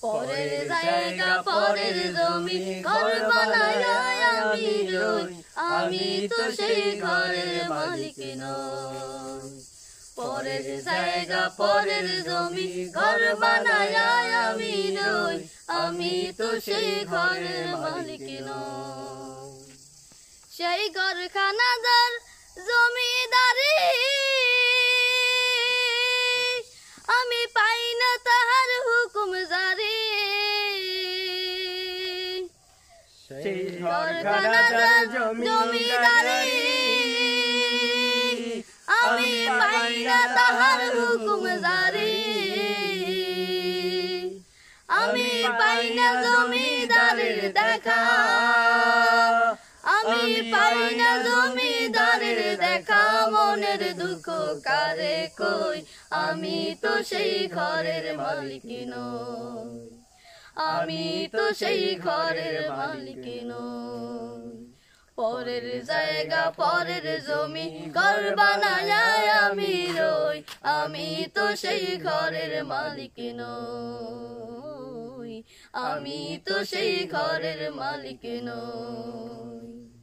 পরের জায়গা পরের জমি ঘর বানায় আমি রই, আমি তো সেই ঘরের মালিক নই। পরের জায়গা পরের জমি ঘর বানায় আমি রই, আমি তো সেই ঘরের মালিক নই। সেই ঘরখানাদার জমিদারি আমি পাই না তাহার হুকুম জারি। সেই ঘরখানাদার জমিদারি আমি পাই না তাহার হুকুম জারি। আমি পাই না জমিদারের দেখা, আমি পাই না জমিদারের দেখা। মনের দুঃখ কারে কই, আমি তো সেই ঘরের মালিক নই, আমি তো সেই ঘরের মালিক নই। পরের জায়গা পরের জমি ঘর বানায় আমি রই, আমি তো সেই ঘরের মালিক নই, আমি তো সেই ঘরের মালিক নই।